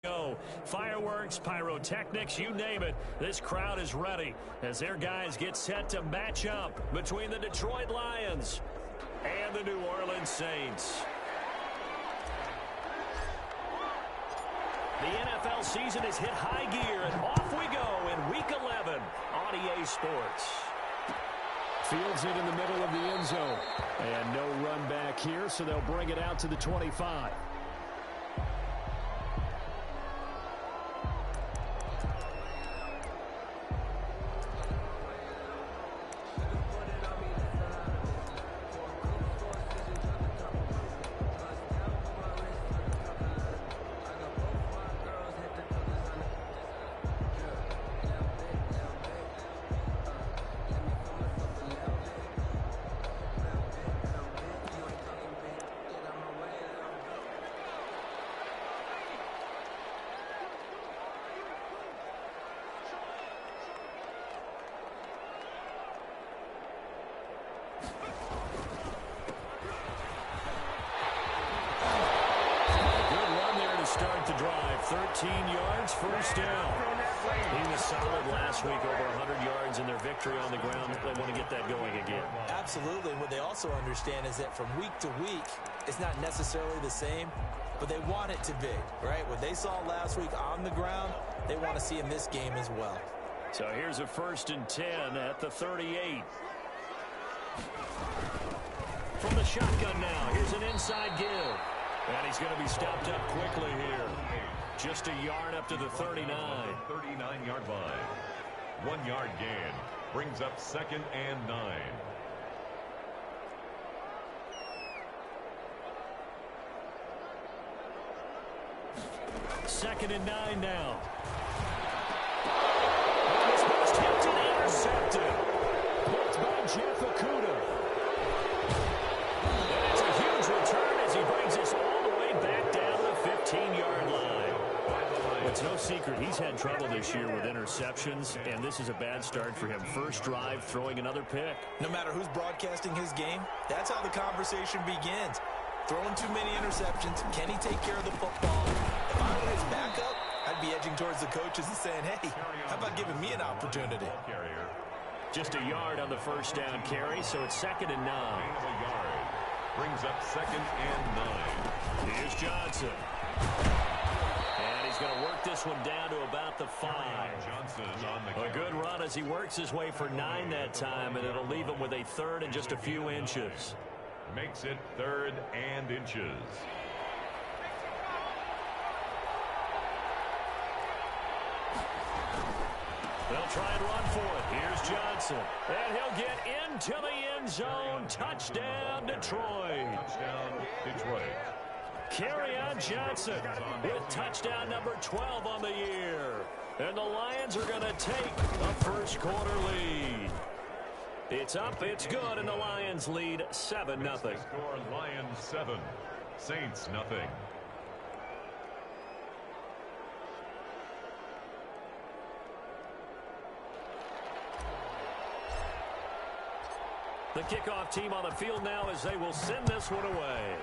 Go. Fireworks, pyrotechnics, you name it. This crowd is ready as their guys get set to match up between the Detroit Lions and the New Orleans Saints. The NFL season has hit high gear, and off we go in Week 11 on EA Sports. Fields it in the middle of the end zone. And no run back here, so they'll bring it out to the 25. Start the drive, 13 yards, first down. He was solid last week, over 100 yards in their victory on the ground. They want to get that going again. Absolutely. What they also understand is that from week to week, it's not necessarily the same, but they want it to be, right? What they saw last week on the ground, they want to see in this game as well. So here's a 1st and 10 at the 38. From the shotgun now, here's an inside give. And he's going to be stopped up quickly here. Just a yard up to the 39. 39-yard line. 1 yard gain. Brings up 2nd and 9. Second and 9 now. This was tipped and intercepted. Picked by Jeff Okudah. And it's a huge return as he brings us all the way back down the 15-yard line. It's no secret he's had trouble this year with interceptions, and this is a bad start for him. First drive, throwing another pick. No matter who's broadcasting his game, that's how the conversation begins. Throwing too many interceptions, can he take care of the football? If I were his backup, I'd be edging towards the coaches and saying, hey, how about giving me an opportunity? Just a yard on the first down carry, so it's 2nd and 9. Brings up 2nd and 9. Here's Johnson. And he's going to work this one down to about the 5. A good run as he works his way for 9 that time, and it'll leave him with a 3rd and just a few inches. Makes it 3rd and inches. They'll try and run for it. Here's Johnson. And he'll get into the end zone. Touchdown, Detroit. Touchdown, Detroit. Kerryon Johnson with touchdown number 12 on the year. And the Lions are going to take a first quarter lead. It's up, it's good, and the Lions lead 7-0. Score Lions 7, Saints nothing. The kickoff team on the field now as they will send this one away.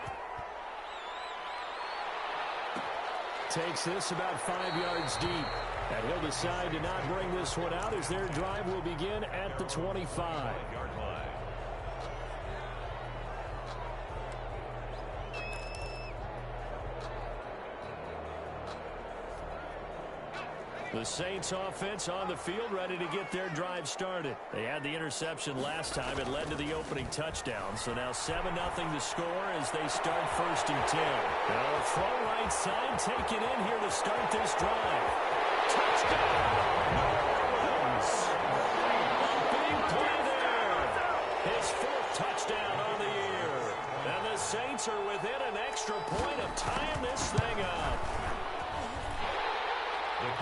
Takes this about 5 yards deep. And he'll decide to not bring this one out as their drive will begin at the 25-yard line. The Saints offense on the field ready to get their drive started. They had the interception last time. It led to the opening touchdown. So now 7-0 to score as they start 1st and 10. Now throw right side, taken in here to start this drive. Touchdown! New Orleans! A big play there. His 4th touchdown on the year. And the Saints are within an extra point of tying this thing up.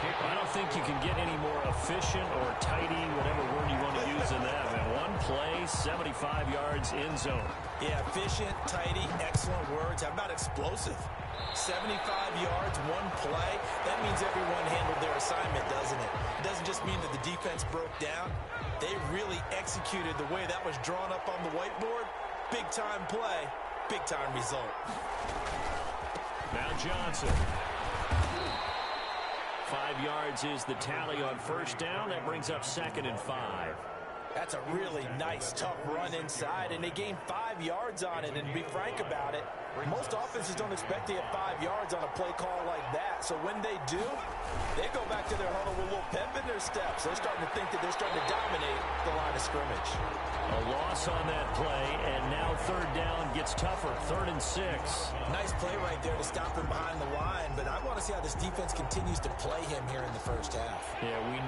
I don't think you can get any more efficient or tidy, whatever word you want to use in that. Man, one play, 75 yards in zone. Yeah, efficient, tidy, excellent words. How about explosive? 75 yards, one play. That means everyone handled their assignment, doesn't it? It doesn't just mean that the defense broke down. They really executed the way that was drawn up on the whiteboard. Big-time play, big-time result. Now Johnson. 5 yards is the tally on first down. That brings up 2nd and 5. That's a really nice, tough run inside, and they gained 5 yards on it. And to be frank about it, most offenses don't expect to get 5 yards on a play call like that. So when they do, they go back to their huddle with a little pep in their steps. They're starting to think that they're starting to dominate the line of scrimmage. A loss on that play, and now 3rd down gets tougher, 3rd and 6. Nice play right there to stop him behind the line, but I want to see how this defense continues to play him here in the first half. Yeah, you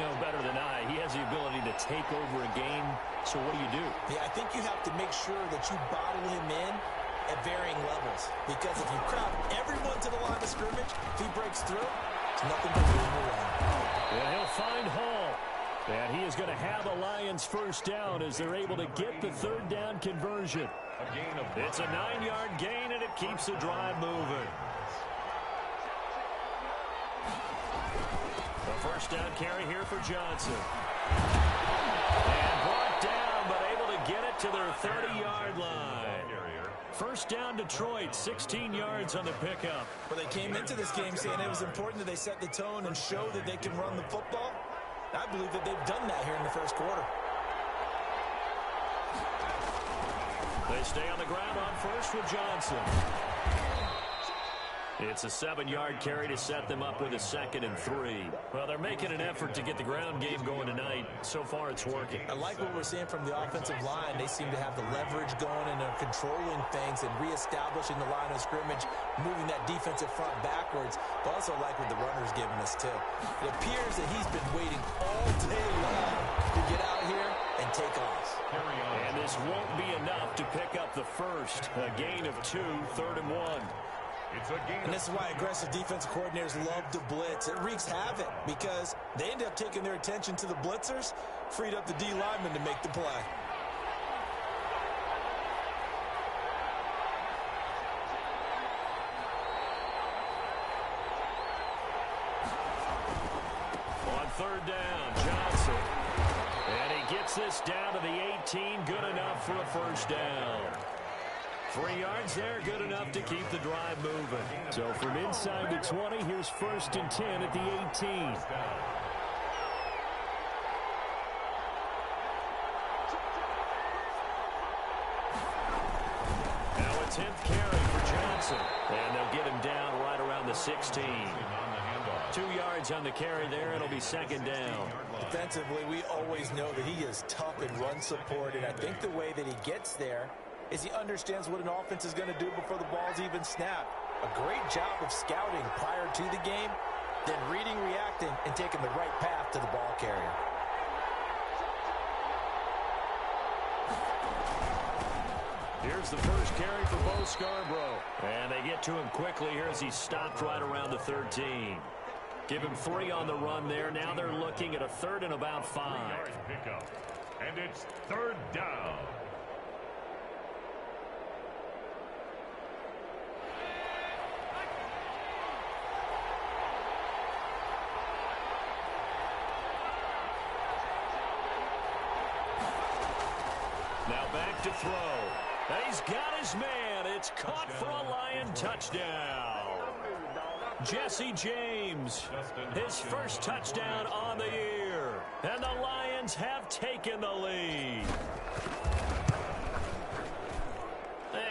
know better than I. He has the ability to take over a game, so what do? Yeah, I think you have to make sure that you bottle him in at varying levels, because if you crowd everyone to the line of scrimmage, if he breaks through, it's nothing but room to run. Yeah, he'll find Hall. And he is going to have the Lions first down as they're able to get the 3rd down conversion. It's a 9-yard gain, and it keeps the drive moving. The first down carry here for Johnson. And brought down, but able to get it to their 30-yard line. First down Detroit, 16 yards on the pickup. Well, they came into this game saying it was important that they set the tone and show that they can run the football. I believe that they've done that here in the first quarter. They stay on the ground on first with Johnson. It's a 7-yard carry to set them up with a 2nd and 3. Well, they're making an effort to get the ground game going tonight. So far, it's working. I like what we're seeing from the offensive line. They seem to have the leverage going and are controlling things and reestablishing the line of scrimmage, moving that defensive front backwards. But also like what the runner's giving us, too. It appears that he's been waiting all day long to get out here and take off. And this won't be enough to pick up the first. A gain of 2, 3rd and 1. And this is why aggressive defensive coordinators love to blitz. It wreaks havoc because they end up taking their attention to the blitzers, freed up the D lineman to make the play. On 3rd down, Johnson. And he gets this down to the 18, good enough for a first down. 3 yards there, good enough to keep the drive moving. So from inside the 20, here's 1st and 10 at the 18. Now a 10th carry for Johnson. And they'll get him down right around the 16. 2 yards on the carry there. It'll be 2nd down. Defensively, we always know that he is tough in run support, and I think the way that he gets there is he understands what an offense is going to do before the ball's even snapped. A great job of scouting prior to the game, then reading, reacting, and taking the right path to the ball carrier. Here's the first carry for Bo Scarborough. And they get to him quickly here as he stopped right around the 13. Give him 3 on the run there. Now they're looking at a 3rd and about 5. And it's 3rd down. Now back to throw. And he's got his man. It's caught for a Lion touchdown. Jesse James, his first touchdown on the year. And the Lions have taken the lead.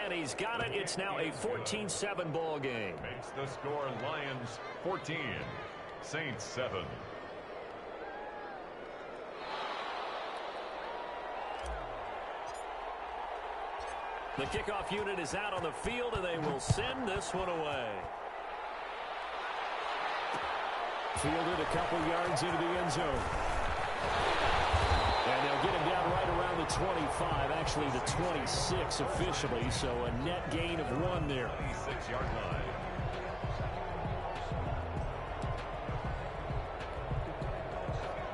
And he's got it. It's now a 14-7 ball game. Makes the score Lions 14, Saints 7. The kickoff unit is out on the field, and they will send this one away. Fielded a couple yards into the end zone. And they'll get him down right around the 25, actually the 26 officially, so a net gain of 1 there. 6-yard line.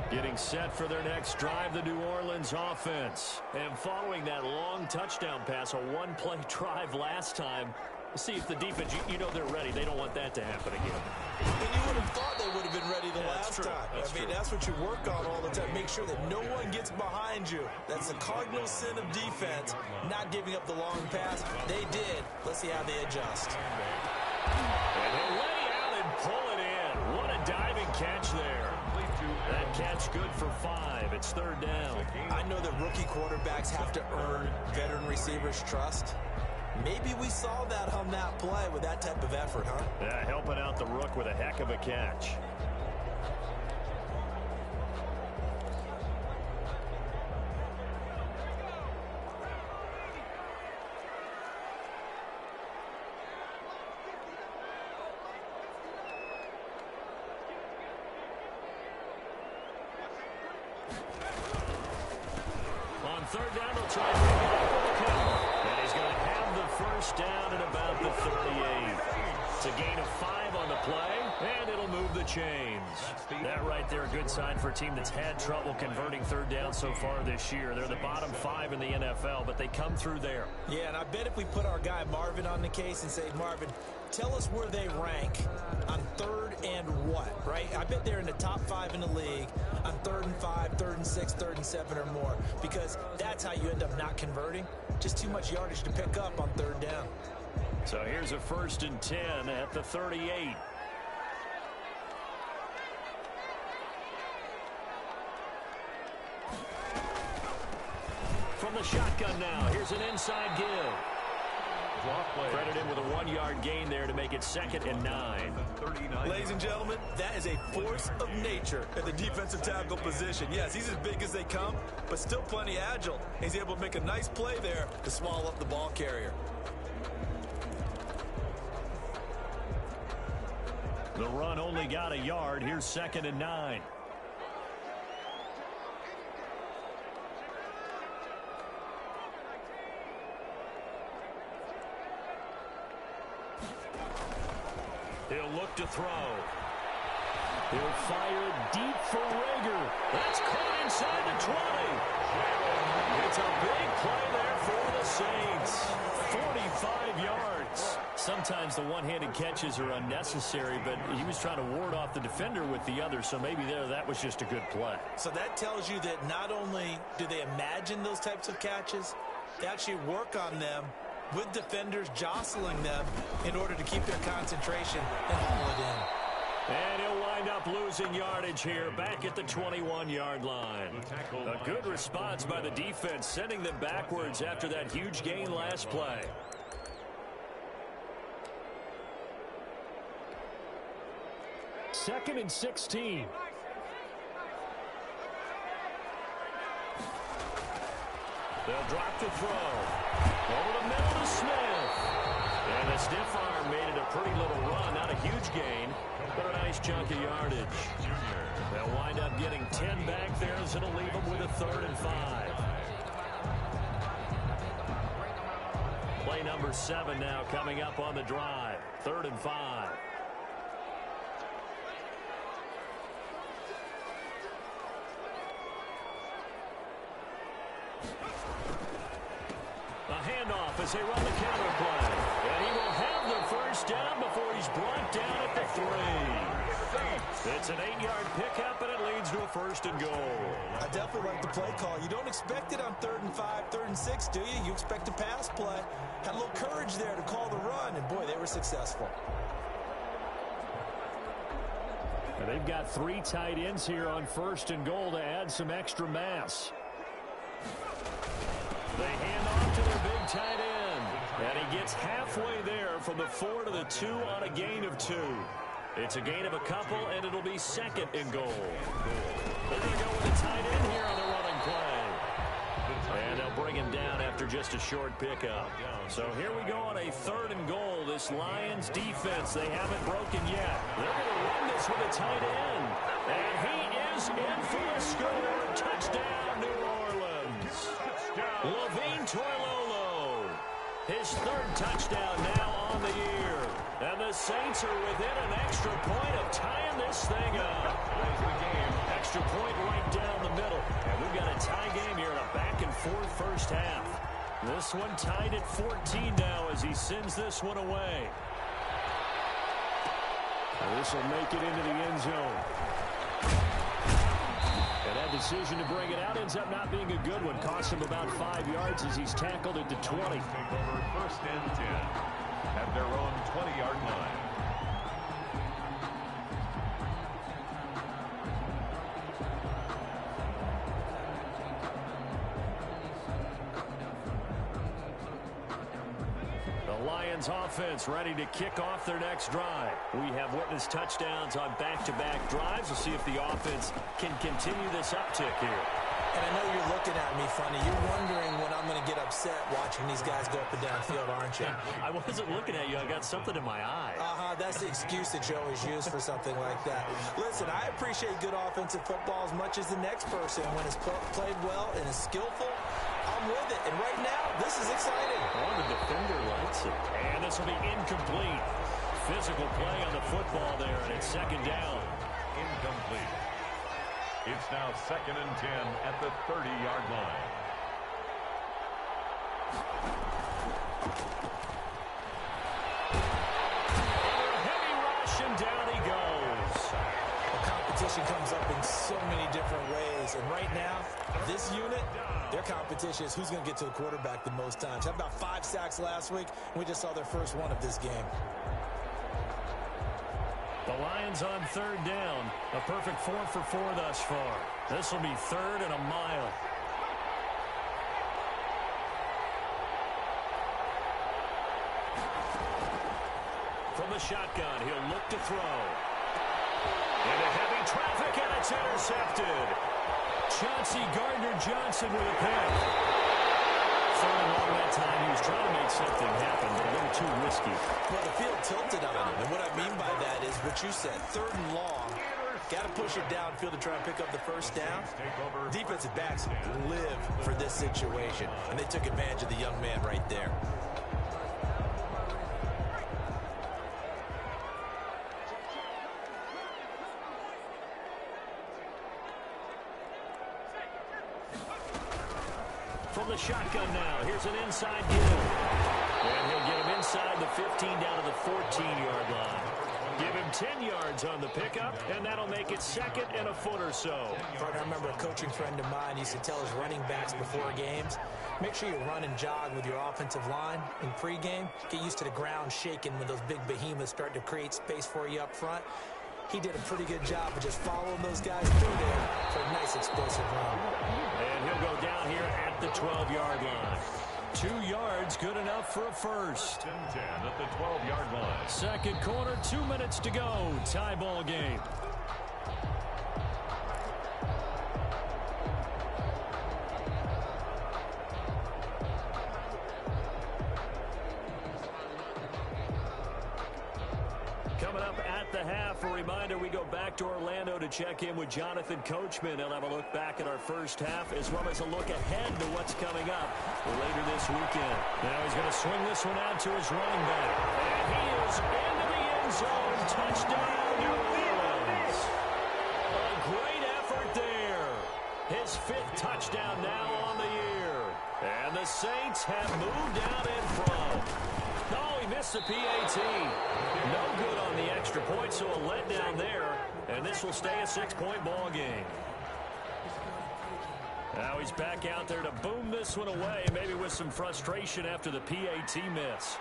Getting set for their next drive, the New Orleans offense. And following that long touchdown pass, a one-play drive last time, see if the defense, you know they're ready. They don't want that to happen again. And you would have thought they would have been ready the last time. That's what you work on all the time. Make sure that no one gets behind you. That's the cardinal sin of defense, not giving up the long pass. They did. Let's see how they adjust. And he'll lay out and pull it in. What a good for 5. It's 3rd down. I know that rookie quarterbacks have to earn veteran receivers' trust. Maybe we saw that on that play with that type of effort, huh? Yeah, helping out the rook with a heck of a catch. On 3rd down, they'll try to pick it up with a count. And he's going to have the first down at about the 38. It's a gain of 5 on the play, and it'll move the chains. That right there, a good sign for a team that's had trouble converting 3rd down so far this year. They're the bottom 5 in the NFL, but they come through there. Yeah, and I bet if we put our guy Marvin on the case and say, Marvin, tell us where they rank on 3rd and what, right? I bet they're in the top 5 in the league on 3rd and 5, 3rd and 6, 3rd and 7 or more, because that's how you end up not converting. Just too much yardage to pick up on 3rd down. So here's a 1st and 10 at the 38. From the shotgun now, here's an inside give. Credited with a 1-yard gain there to make it 2nd and 9. Ladies and gentlemen, that is a force of nature at the defensive tackle position. Yes, he's as big as they come, but still plenty agile. He's able to make a nice play there to swallow up the ball carrier. The run only got a yard. Here's 2nd and 9. He'll look to throw. He'll fire deep for Rager. That's caught inside the 20. It's a big play there for the Saints. 45 yards. Sometimes the one-handed catches are unnecessary, but he was trying to ward off the defender with the other, so maybe that was just a good play. So that tells you that not only do they imagine those types of catches, they actually work on them with defenders jostling them in order to keep their concentration and haul it in. And he'll wind up losing yardage here back at the 21-yard line. A good response by the defense, sending them backwards after that huge gain last play. Second and 16. They'll drop the throw. Over the middle to Smith. And the stiff arm made it a pretty little run. Not a huge gain, but a nice chunk of yardage. They'll wind up getting 10 back there, as it'll leave them with a 3rd and 5. Play number 7 now coming up on the drive. 3rd and 5. As they run the counter play. And he will have the first down before he's brought down at the 3. It's an 8-yard pickup, and it leads to a 1st and goal. I definitely like the play call. You don't expect it on 3rd and 5, 3rd and 6, do you? You expect a pass play. Had a little courage there to call the run, and boy, they were successful. And they've got 3 tight ends here on 1st and goal to add some extra mass. They hand off to their big tight end. And he gets halfway there from the 4 to the 2 on a gain of 2. It's a gain of a couple, and it'll be 2nd and goal. They're going to go with a tight end here on the running play. And they'll bring him down after just a short pickup. So here we go on a 3rd and goal. This Lions defense, they haven't broken yet. They're going to run this with a tight end. And he is in for a score. Touchdown, New Orleans. Levine Toilolo, his 3rd touchdown now on the year. And the Saints are within an extra point of tying this thing up. Extra point right down the middle. And we've got a tie game here in a back-and-forth first half. This one tied at 14 now as he sends this one away. And this will make it into the end zone. And that decision to bring it out ends up not being a good one. Cost him about 5 yards as he's tackled at the 20. Take over 1st and 10 at their own 20-yard line. Lions offense ready to kick off their next drive. We have witnessed touchdowns on back-to-back drives. We'll see if the offense can continue this uptick here. And I know you're looking at me funny. You're wondering when I'm going to get upset watching these guys go up and down field, aren't you? I wasn't looking at you. I got something in my eye. That's the excuse that you always use for something like that. Listen, I appreciate good offensive football as much as the next person. When it's played well and is skillful, I'm with it. And right now, this is exciting. Oh, the defender likes it. And this will be incomplete. Physical play on the football there, and it's second down. Incomplete. It's now 2nd and 10 at the 30-yard line. Heavy rush, and down he goes. The competition comes up in so many different ways. And right now, this unit, their competition is who's going to get to the quarterback the most times. Had about 5 sacks last week. We just saw their first one of this game. The Lions on third down. A perfect 4 for 4 thus far. This will be 3rd and a mile. From the shotgun, he'll look to throw. Into heavy traffic, and it's intercepted. Chauncey Gardner-Johnson with a pick. 3rd and long that time. He was trying to make something happen, but a little too risky. Well, the field tilted on him. And what I mean by that is what you said. 3rd and long. Got to push it downfield to try and pick up the first down. Defensive backs live for this situation. And they took advantage of the young man right there. From the shotgun now, here's an inside give. And he'll get him inside the 15 down to the 14-yard line. Give him 10 yards on the pickup, and that'll make it 2nd and a foot or so. I remember a coaching friend of mine used to tell his running backs before games, make sure you run and jog with your offensive line in pregame. Get used to the ground shaking when those big behemoths start to create space for you up front. He did a pretty good job of just following those guys through there for a nice explosive run. And he'll go down here at the 12-yard line. 2 yards, good enough for a first. 10-10 at the 12-yard line. Second quarter, 2 minutes to go. Tie ball game. Coming up at the half, a reminder, we go back to Orlando to check in with Jonathan Coachman. He'll have a look back at our first half as well as a look ahead to what's coming up later this weekend. Now he's going to swing this one out to his running back. And he is into the end zone. Touchdown, New Orleans. A great effort there. His 5th touchdown now on the year. And the Saints have moved out in front. No, he missed the PAT. No good on the extra point, so a letdown there. And this will stay a 6-point ball game. Now he's back out there to boom this one away, maybe with some frustration after the PAT miss.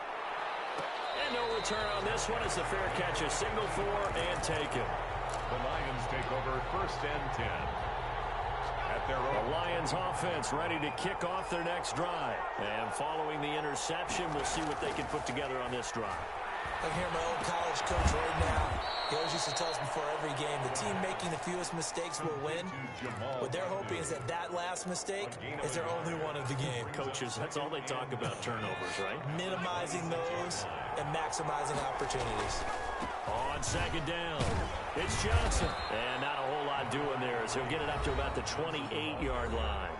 And no return on this one as the fair catch is signaled for and taken. The Lions take over 1st and 10. The Lions offense ready to kick off their next drive. And following the interception, we'll see what they can put together on this drive. I can hear my old college coach right now. He always used to tell us before every game, the team making the fewest mistakes will win. What they're hoping is that that last mistake is their only one of the game. Coaches, that's all they talk about, turnovers, right? Minimizing those and maximizing opportunities. On second down, it's Johnson. And not a whole lot doing there as he'll get it up to about the 28-yard line.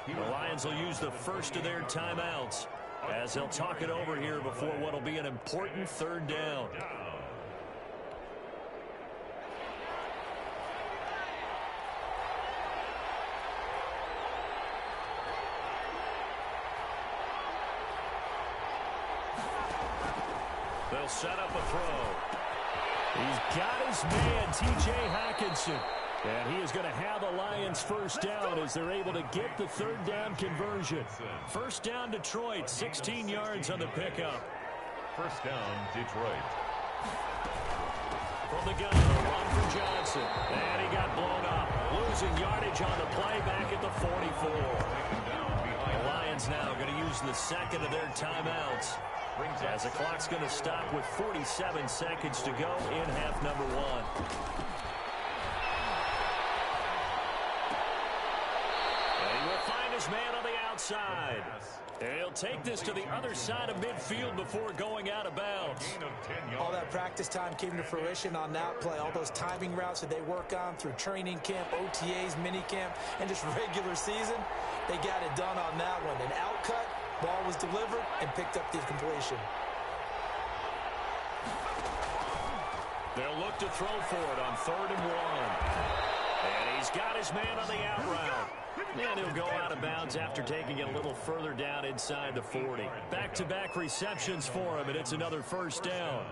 The Lions will use the first of their timeouts as they'll talk it over here before what will be an important 3rd down. They'll set up a throw. He's got his man, T.J. Hockenson. And he is going to have a Lions first down as they're able to get the 3rd down conversion. First down, Detroit, 16 yards on the pickup. First down, Detroit. From the gun, run for Johnson. And he got blown up. Losing yardage on the play back at the 44. The Lions now going to use the second of their timeouts As the clock's going to stop with 47 seconds to go in half number one. And he will find his man on the outside. And he'll take this to the other side of midfield before going out of bounds. All that practice time came to fruition on that play. All those timing routes that they work on through training camp, OTAs, mini camp, and just regular season, they got it done on that one. An outcut, ball was delivered, and picked up the completion. They'll look to throw for it on 3rd and 1. And he's got his man on the out route. And he'll go out of bounds after taking it a little further down inside the 40. Back-to-back receptions for him, and it's another first down.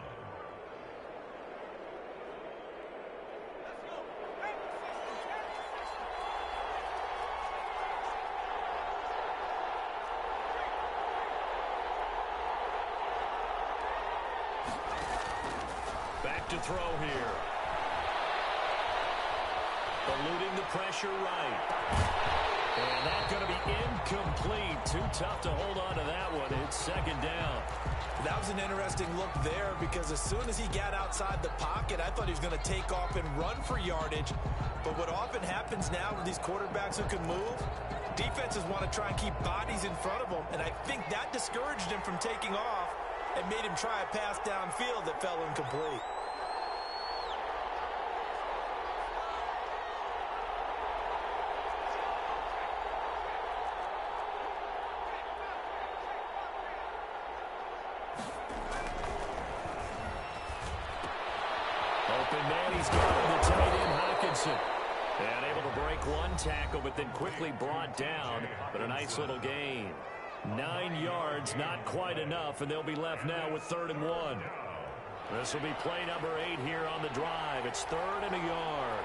Back to throw here. Eluding the pressure right. And that's going to be incomplete. Too tough to hold on to that one. It's 2nd down. That was an interesting look there because as soon as he got outside the pocket, I thought he was going to take off and run for yardage. But what often happens now with these quarterbacks who can move, defenses want to try and keep bodies in front of them. And I think that discouraged him from taking off and made him try a pass downfield that fell incomplete. Open man, he's got him, the tight end Hawkinson. And able to break one tackle, but then quickly brought down. But a nice little gain. 9 yards, not quite enough, and they'll be left now with 3rd and 1. This will be play number 8 here on the drive. It's 3rd and a yard.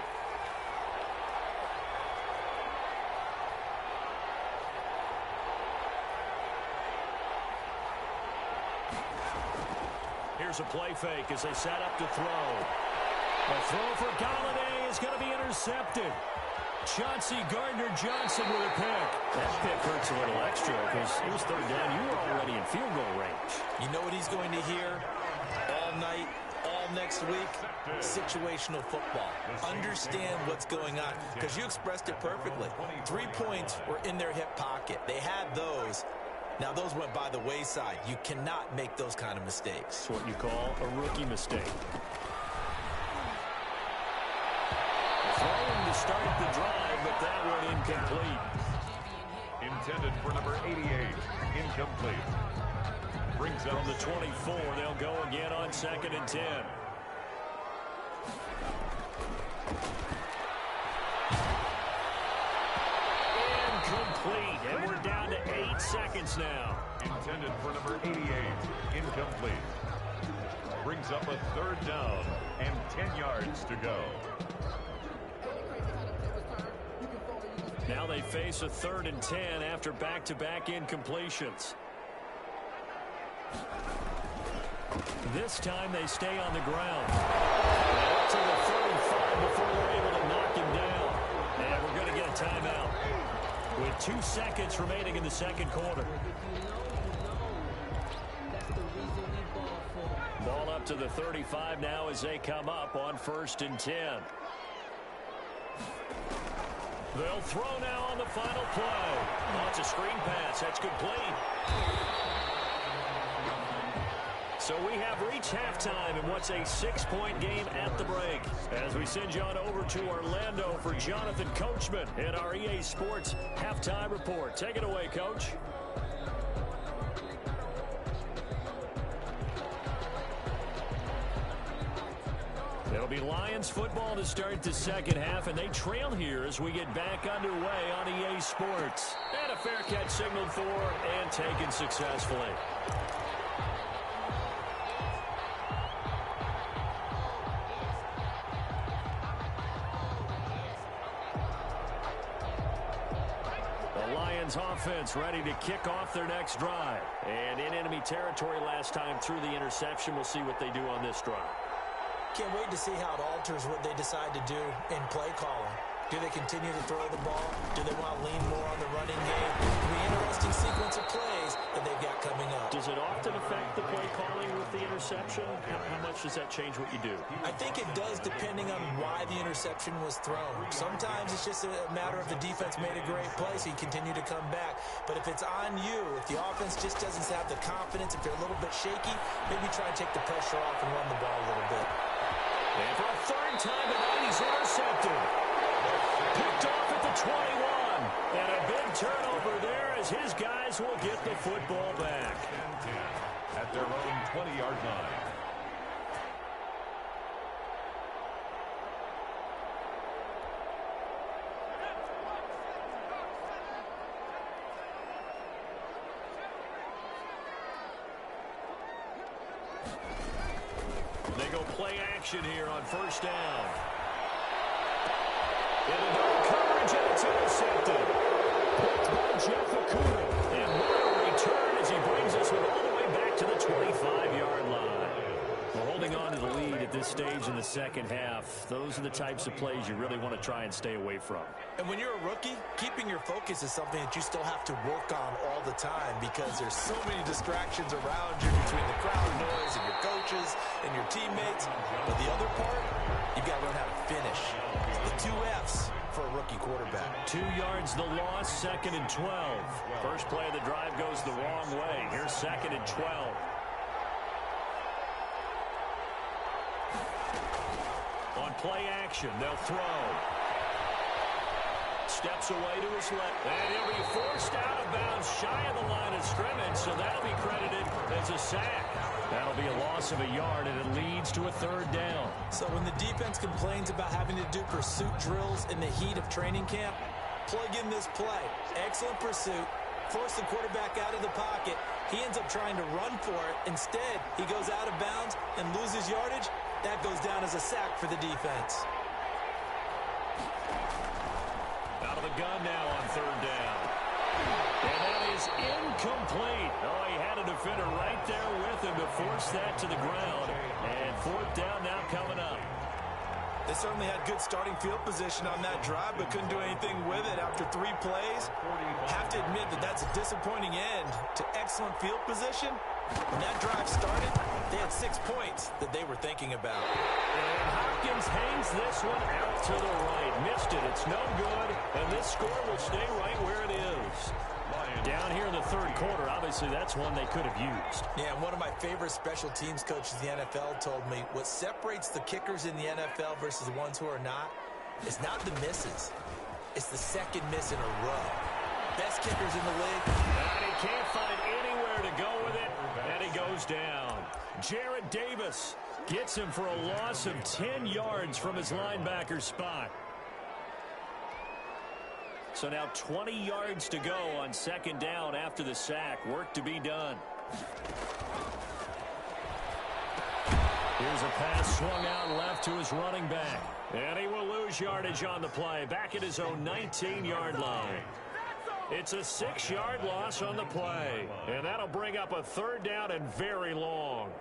Here's a play fake as they set up to throw. The throw for Galladay is going to be intercepted. Chauncey Gardner-Johnson with a pick. That pick hurts a little extra because it was 3rd down. You were already in field goal range. You know what he's going to hear all night, all next week? Situational football. Understand what's going on because you expressed it perfectly. 3 points were in their hip pocket. They had those. Now, those went by the wayside. You cannot make those kind of mistakes. It's what you call a rookie mistake. Throwing to start the drive, but that one incomplete. Intended for number 88. Incomplete. Brings up from the 24. They'll go again on 2nd and 10. Incomplete, and we're down to 8 seconds now. Intended for number 88. Incomplete. Brings up a 3rd down and 10 yards to go. Now they face a 3rd and 10 after back-to-back incompletions. This time they stay on the ground. Up to the 35 before they're able to knock him down. And we're going to get a timeout with 2 seconds remaining in the 2nd quarter. Ball up to the 35 now as they come up on 1st and 10. They'll throw now on the final play. Oh, it's a screen pass. That's complete. So we have reached halftime in what's a 6-point game at the break. As we send you on over to Orlando for Jonathan Coachman in our EA Sports Halftime Report. Take it away, Coach. It'll be Lions football to start the 2nd half, and they trail here as we get back underway on EA Sports. And a fair catch signaled for and taken successfully. The Lions offense ready to kick off their next drive. And in enemy territory last time through the interception. We'll see what they do on this drive. Can't wait to see how it alters what they decide to do in play calling. Do they continue to throw the ball? Do they want to lean more on the running game? It'll be an interesting sequence of plays plays that they've got coming up. Does it often affect the play calling with the interception? How much does that change what you do? I think it does depending on why the interception was thrown. Sometimes it's just a matter of the defense made a great play, so you continue to come back. But if it's on you, if the offense just doesn't have the confidence, if they're a little bit shaky, maybe try and take the pressure off and run the ball a little bit. And for a third time tonight, he's intercepted. Picked off at the 21. And a big turnover there as his guys will get the football back. At their own 20-yard line. They go play action here on first down. Into double coverage, and it's intercepted. Picked by Jeff Okuda. And what a return as he brings us all the way back to the 25-yard line. We're holding on to the lead at this stage in the second half. Those are the types of plays you really want to try and stay away from. And when you're a rookie, keeping your focus is something that you still have to work on all the time because there's so many distractions around you between the crowd noise and your coaches and your teammates. But the other part, you've got to learn how to finish. The 2 F's for a rookie quarterback. 2 yards the loss, 2nd and 12. First play of the drive goes the wrong way. Here's 2nd and 12. On play action, they'll throw. Steps away to his left. And he'll be forced out of bounds shy of the line of scrimmage, so that'll be credited as a sack. That'll be a loss of a yard, and it leads to a 3rd down. So when the defense complains about having to do pursuit drills in the heat of training camp, plug in this play. Excellent pursuit. Force the quarterback out of the pocket. He ends up trying to run for it. Instead, he goes out of bounds and loses yardage. That goes down as a sack for the defense. Out of the gun now on 3rd down. And that is incomplete. Oh, he had a defender right there with him to force that to the ground. And 4th down now coming up. They certainly had good starting field position on that drive, but couldn't do anything with it after 3 plays. Have to admit that that's a disappointing end to excellent field position. When that drive started, they had 6 points that they were thinking about. And Hopkins hangs this one out to the right. Missed it. It's no good. And this score will stay right where it is. Down here in the 3rd quarter, obviously that's one they could have used. Yeah, and one of my favorite special teams coaches in the NFL told me what separates the kickers in the NFL versus the ones who are not is not the misses. It's the 2nd miss in a row. Best kickers in the league. And he can't find anywhere to go with it, and he goes down. Jarrett Davis gets him for a loss of 10 yards from his linebacker spot. So now 20 yards to go on 2nd down after the sack. Work to be done. Here's a pass swung out left to his running back. And he will lose yardage on the play. Back at his own 19-yard line. It's a 6-yard loss on the play. And that'll bring up a 3rd down and very long.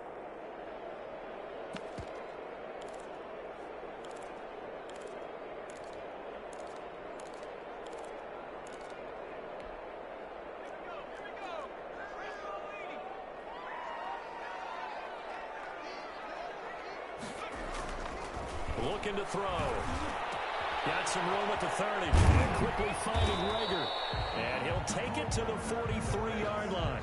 Looking to throw. Got some room at the 30. And quickly finding Rager. And he'll take it to the 43-yard line.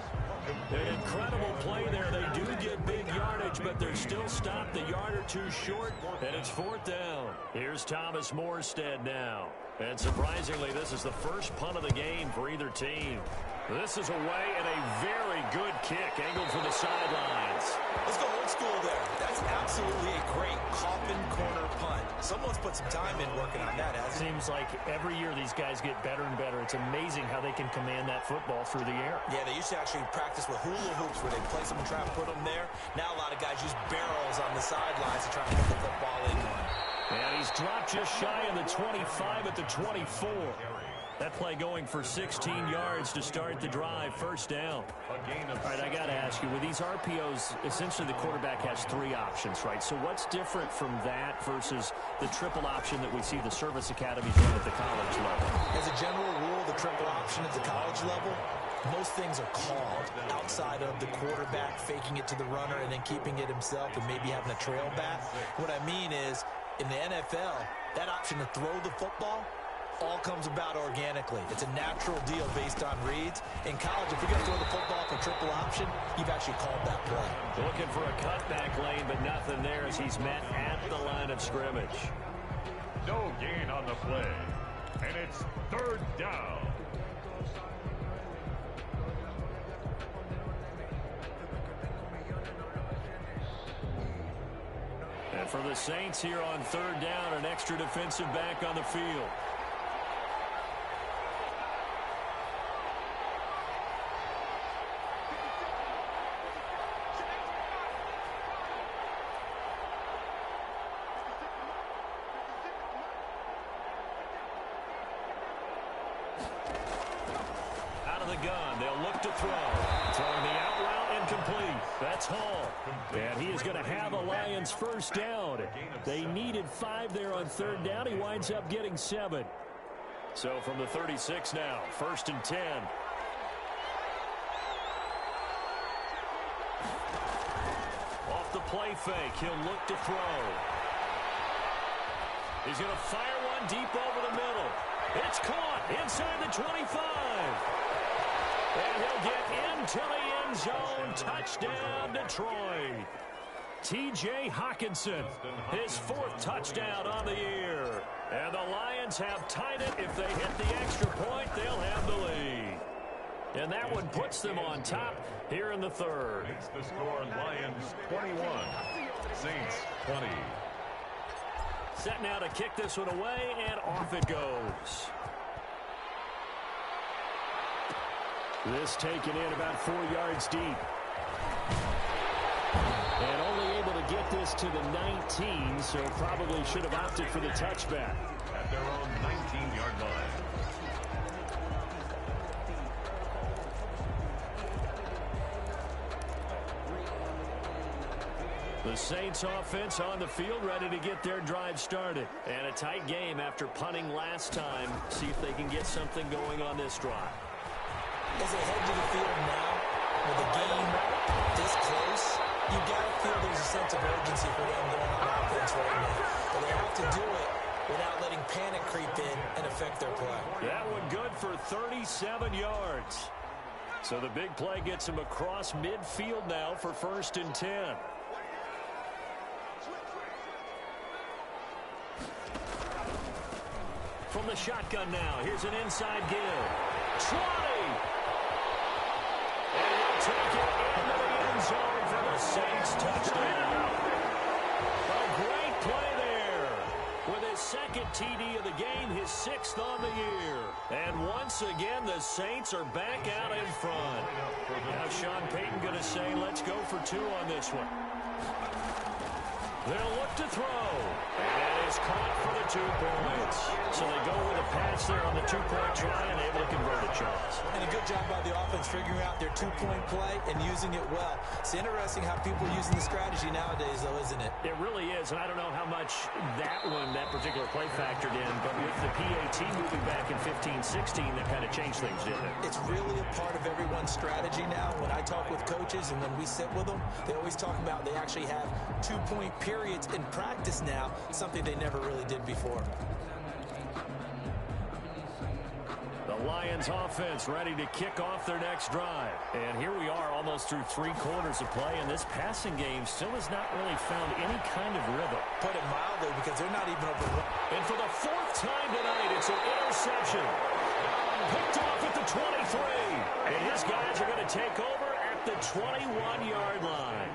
An incredible play there. They do get big yardage, but they're still stopped a yard or 2 short. And it's 4th down. Here's Thomas Morstead now. And surprisingly, this is the first punt of the game for either team. This is away and a very good kick angled for the sidelines. Let's go old school there. That's absolutely a great coffin corner punt. Someone's put some time in working on that, hasn't it? Seems like every year these guys get better and better. It's amazing how they can command that football through the air. Yeah, they used to actually practice with hula hoops where they place them and try to put them there. Now a lot of guys use barrels on the sidelines to try to put the football in one. And he's dropped just shy of the 25 at the 24. That play going for 16 yards to start the drive. 1st down. All right, I got to ask you, with these RPOs, essentially the quarterback has 3 options, right? So what's different from that versus the triple option that we see the service academies run at the college level? As a general rule, the triple option at the college level, most things are called outside of the quarterback faking it to the runner and then keeping it himself and maybe having a trail back. What I mean is, in the NFL, that option to throw the football all comes about organically. It's a natural deal based on reads. In college, if you're going to throw the football for triple option, you've actually called that play. Looking for a cutback lane, but nothing there as he's met at the line of scrimmage. No gain on the play, and it's third down. And for the Saints here on third down, an extra defensive back on the field. Out of the gun, they'll look to throw. Throwing the out route, incomplete. That's Hall. And he is going to have a Lions first down. They needed 5 there on third down. He winds up getting 7. So from the 36 now, 1st and 10. Off the play fake, he'll look to throw. He's going to fire one deep over the middle. It's caught inside the 25. And he'll get into the end zone. Touchdown, Detroit. T.J. Hawkinson, his 4th touchdown on the year. And the Lions have tied it. If they hit the extra point, they'll have the lead. And that one puts them on top here in the 3rd. It's the score, Lions 21, Saints 20. Set now to kick this one away, and off it goes. This taken in about 4 yards deep. And only able to get this to the 19, so probably should have opted for the touchback. At their own 19-yard line. The Saints offense on the field, ready to get their drive started. And a tight game after punting last time. See if they can get something going on this drive. As they head to the field now, with the game this close, you got to feel there's a sense of urgency for them going on offense right now. But they have to do it without letting panic creep in and affect their play. That one good for 37 yards. So the big play gets him across midfield now for 1st and 10. From the shotgun now, here's an inside give. 20! And he'll take it into the end zone for the Saints touchdown. A great play there. With his 2nd TD of the game, his 6th on the year. And once again, the Saints are back out in front. Now Sean Payton going to say, let's go for 2 on this one. They'll look to throw. And that is caught for the 2 points. So they go with a pass there on the 2-point try and able to convert it, Charles. And a good job by the offense figuring out their 2-point play and using it well. It's interesting how people are using the strategy nowadays, though, isn't it? It really is, and I don't know how much that particular play factored in, but with the PAT moving back in 15-16, that kind of changed things, didn't it? It's really a part of everyone's strategy now. When I talk with coaches and when we sit with them, they always talk about they actually have 2-point periods in practice now, something they never really did before. The Lions offense ready to kick off their next drive. And here we are almost through 3 quarters of play, and this passing game still has not really found any kind of rhythm. Put it mildly, because they're not even over. And for the 4th time tonight, it's an interception. Picked off at the 23. And his guys are going to take over at the 21-yard line.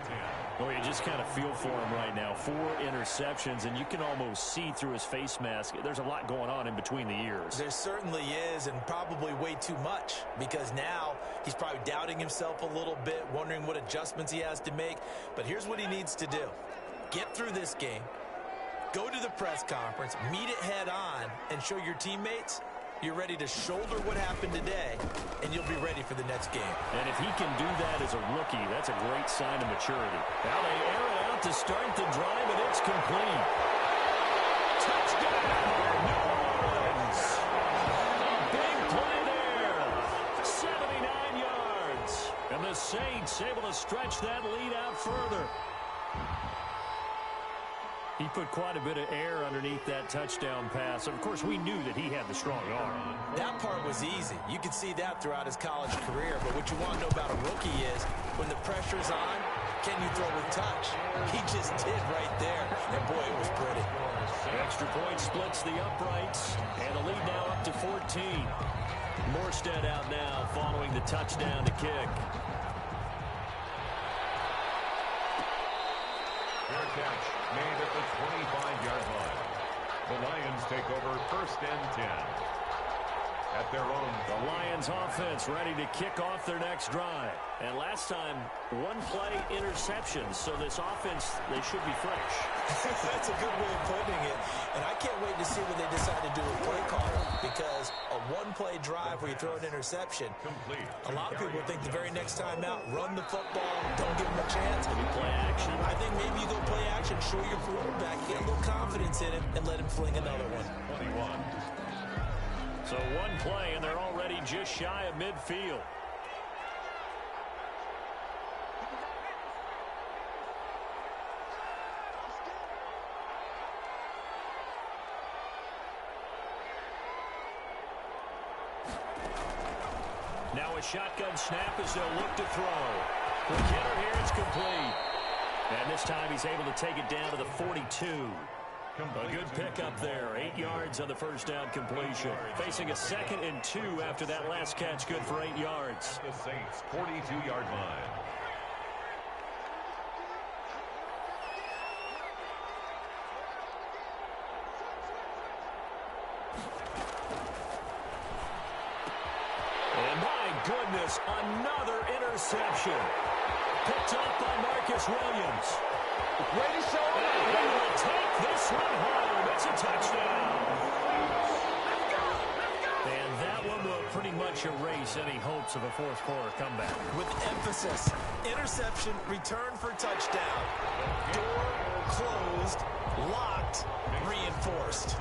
Well, you just kind of feel for him right now. 4 interceptions, and you can almost see through his face mask. There's a lot going on in between the ears. There certainly is, and probably way too much, because now he's probably doubting himself a little bit, wondering what adjustments he has to make. But here's what he needs to do. Get through this game, go to the press conference, meet it head on, and show your teammates you're ready to shoulder what happened today, and you'll be ready for the next game. And if he can do that as a rookie, that's a great sign of maturity. Now they air it out to start the drive, and it's complete. Touchdown, New Orleans! A big play there. 79 yards. to stretch that lead out further. He put quite a bit of air underneath that touchdown pass. Of course, we knew that he had the strong arm. That part was easy. You could see that throughout his college career. But what you want to know about a rookie is when the pressure's on, can you throw with touch? He just did right there. And, boy, it was pretty. Extra point splits the uprights. And the lead now up to 14. Morstead out now following the touchdown to kick. Fair catch made at the 25-yard line. The Lions take over 1st and 10. At their own. The Lions offense ready to kick off their next drive. And last time, one play interception. So this offense, they should be fresh. That's a good way of putting it. And I can't wait to see what they decide to do with play calling. Because a one-play drive where you throw an interception, Complete. a lot of people think the very next time out, run the football, don't give him a chance. Maybe play action. I think maybe you go play action, show your quarterback, get a little confidence in him, and let him fling another one. 21. So one play, and they're already just shy of midfield. Now a shotgun snap as they'll look to throw. McKinnon here, it's complete. And this time he's able to take it down to the 42. A good pickup there. 8 yards on the first down completion. Facing a 2nd and 2 after that last catch. Good for 8 yards. The Saints' 42-yard line. And my goodness, another interception. Picked up by Marcus Williams. Ready, show And he will take this one home. It's a touchdown. And that one will pretty much erase any hopes of a fourth quarter comeback. With emphasis, interception, return for touchdown. Door closed, locked, reinforced.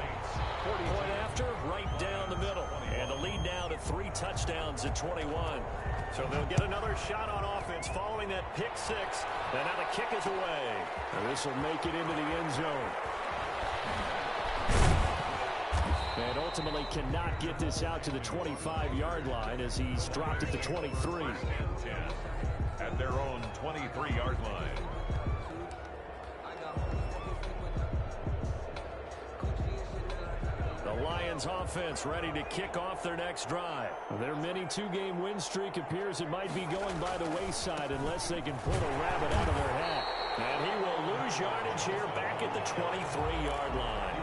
Point after, right down the middle. And the lead now to 3 touchdowns at 21. So they'll get another shot on offense following that pick 6. And now the kick is away. And this will make it into the end zone. And ultimately cannot get this out to the 25-yard line as he's dropped at the 23. At their own 23-yard line. The Lions offense ready to kick off their next drive. Their mini 2-game win streak appears it might be going by the wayside unless they can pull a rabbit out of their hat. And he will lose yardage here back at the 23-yard line.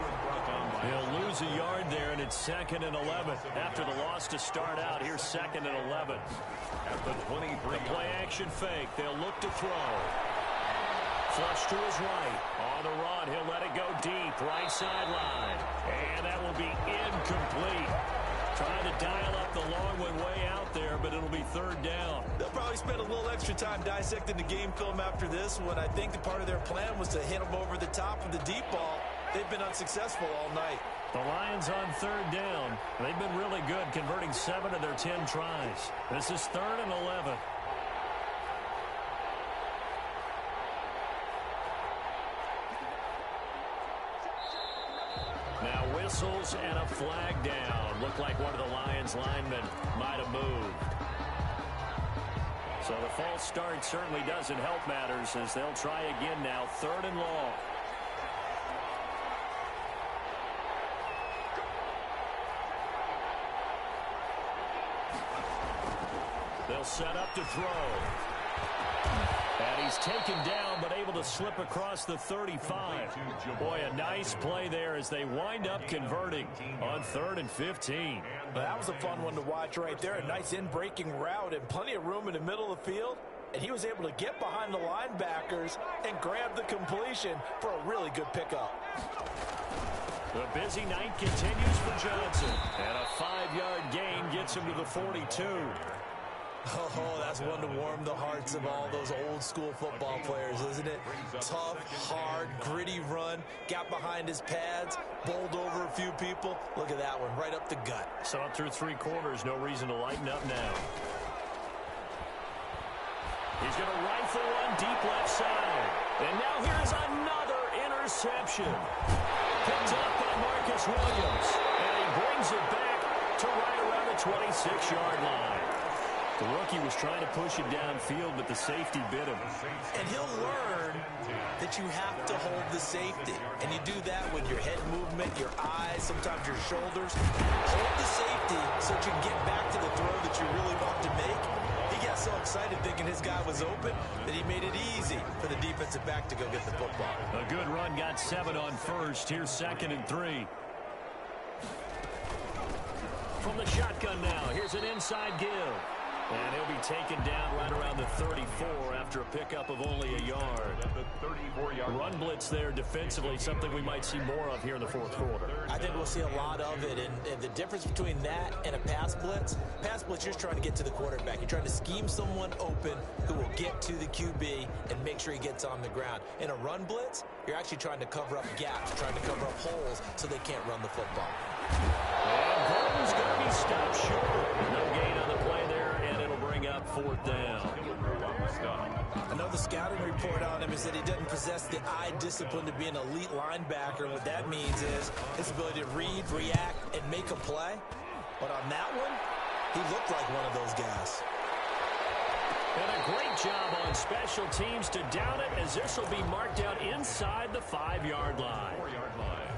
He'll lose a yard there, and it's 2nd and 11. After the loss to start out, here's 2nd and 11. At the 23. The play action fake. They'll look to throw. Flush to his right. On the run, he'll let it go deep. Right sideline. And that will be incomplete. Trying to dial up the long one way out there, but it'll be 3rd down. They'll probably spend a little extra time dissecting the game film after this one. I think the part of their plan was to hit them over the top with the deep ball. They've been unsuccessful all night. The Lions on 3rd down. They've been really good, converting 7 of their 10 tries. This is 3rd and 11. Now whistles and a flag down. Looked like one of the Lions linemen might have moved. So the false start certainly doesn't help matters as they'll try again now. 3rd and long. They'll set up to throw. And he's taken down, but able to slip across the 35. Boy, a nice play there as they wind up converting on 3rd and 15. But that was a fun one to watch right there. A nice in-breaking route and plenty of room in the middle of the field. And he was able to get behind the linebackers and grab the completion for a really good pickup. The busy night continues for Johnson. And a 5-yard gain gets him to the 42. Oh, that's one to warm the hearts of all those old-school football players, isn't it? Tough, hard, gritty run, got behind his pads, bowled over a few people. Look at that one, right up the gut. So up through 3 quarters, no reason to lighten up now. He's going to rifle one deep left side. And now here's another interception. Picked up by Marcus Williams. And he brings it back to right around the 26-yard line. The rookie was trying to push it downfield, but the safety bit him. And he'll learn that you have to hold the safety. And you do that with your head movement, your eyes, sometimes your shoulders. Hold the safety so that you can get back to the throw that you really want to make. He got so excited thinking his guy was open that he made it easy for the defensive back to go get the football. A good run, got 7 on first. Here's 2nd and 3. From the shotgun now, here's an inside give. And he'll be taken down right around the 34 after a pickup of only a yard. Run blitz there defensively, something we might see more of here in the fourth quarter. I think we'll see a lot of it. And the difference between that and a pass blitz, you're just trying to get to the quarterback. You're trying to scheme someone open who will get to the QB and make sure he gets on the ground. In a run blitz, you're actually trying to cover up gaps, trying to cover up holes so they can't run the football. And Gordon's going to be stopped short. No gain on the play there. Up 4th down. Another scouting report on him is that he doesn't possess the eye discipline to be an elite linebacker. What that means is his ability to read, react, and make a play. But on that one, he looked like one of those guys. And a great job on special teams to down it, as this will be marked out inside the 5-yard line.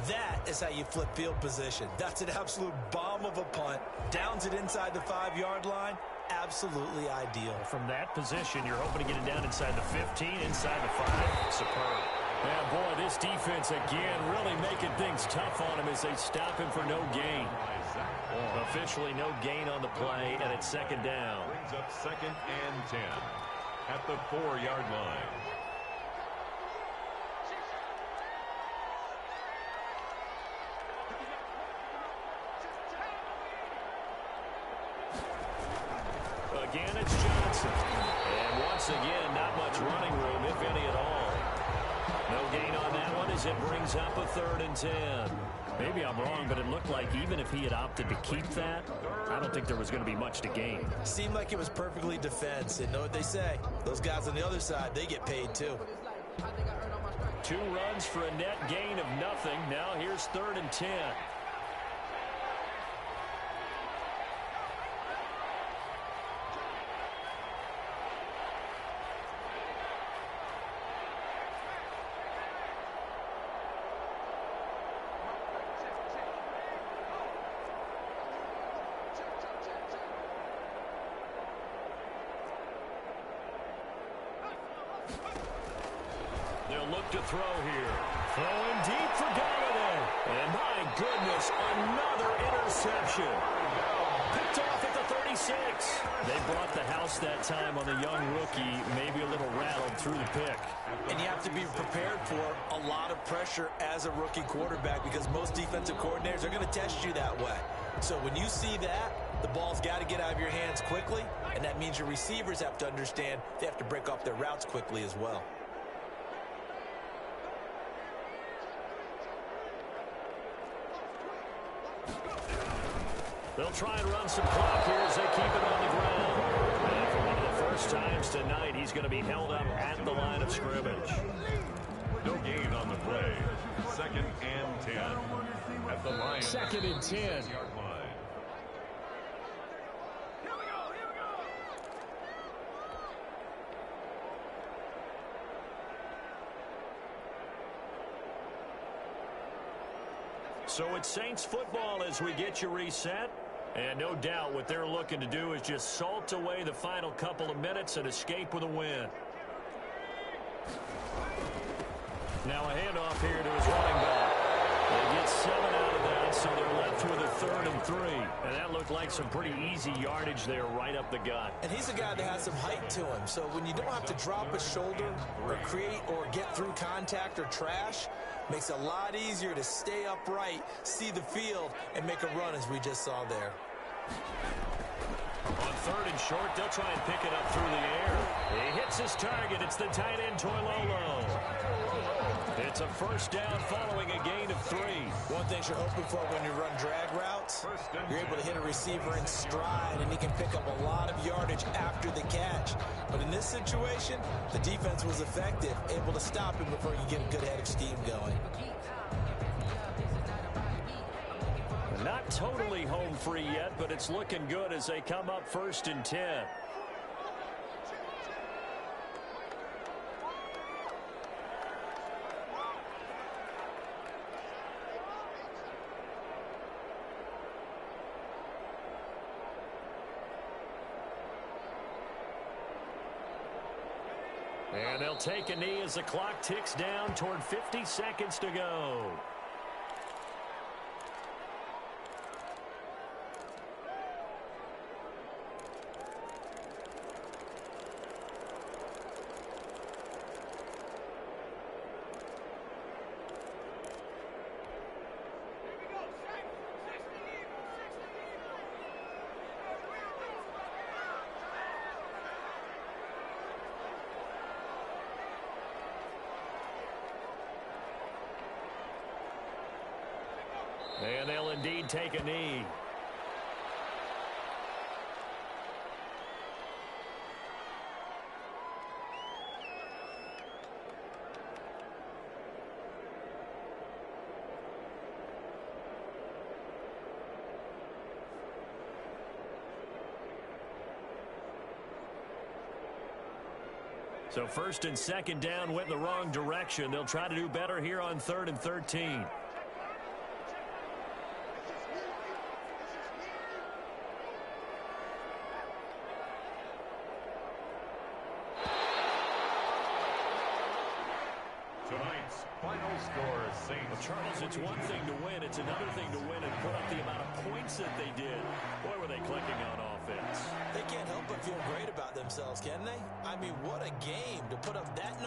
That is how you flip field position. That's an absolute bomb of a punt. Downs it inside the 5-yard line. Absolutely ideal. From that position, you're hoping to get it down inside the 15, inside the 5. Superb. Yeah, boy, this defense again really making things tough on him as they stop him for no gain. Officially no gain on the play, and it's 2nd down. Brings up 2nd and 10 at the 4-yard line. Again, it's Johnson. And once again, not much running room, if any at all. No gain on that one as it brings up a 3rd and 10. Maybe I'm wrong, but it looked like even if he had opted to keep that, I don't think there was going to be much to gain. Seemed like it was perfectly defense. And know what they say? Those guys on the other side, they get paid too. 2 runs for a net gain of nothing. Now here's 3rd and 10. They'll look to throw here. Throwing deep for Galladay. And my goodness, another interception. Picked off at the 36. They brought the house that time on the young rookie, maybe a little rattled through the pick. And you have to be prepared for a lot of pressure as a rookie quarterback because most defensive coordinators are going to test you that way. So when you see that, the ball's got to get out of your hands quickly, and that means your receivers have to understand they have to break off their routes quickly as well. They'll try and run some clock here as they keep it on the ground. And for one of the first times tonight, he's going to be held up at the line of scrimmage. No gain on the play. 2nd and 10 at the line. 2nd and 10. So it's Saints football as we get you reset. And no doubt what they're looking to do is just salt away the final couple of minutes and escape with a win. Now a handoff here to his running back. They get 7 out of that, so they're left with a 3rd and 3. And that looked like some pretty easy yardage there right up the gut. And he's a guy that has some height to him. So when you don't have to drop a shoulder or create or get through contact or trash, makes it a lot easier to stay upright, see the field, and make a run as we just saw there. On 3rd and short, they'll try and pick it up through the air. He hits his target. It's the tight end, Toilolo. It's a 1st down following a gain of 3. One thing things you're hoping for when you run drag routes. You're able to hit a receiver in stride, and he can pick up a lot of yardage after the catch. But in this situation, the defense was effective, able to stop him before he could get a good head of steam going. Not totally home free yet, but it's looking good as they come up 1st and 10. And they'll take a knee as the clock ticks down toward 50 seconds to go. And they'll indeed take a knee. So 1st and 2nd down went the wrong direction. They'll try to do better here on 3rd and 13. Tonight's final score is Saints. Well, Charles, it's one thing to win. It's another thing to win and put up the amount of points that they did. Boy, were they clicking on offense. They can't help but feel great about themselves, can they? I mean, what a game to put up that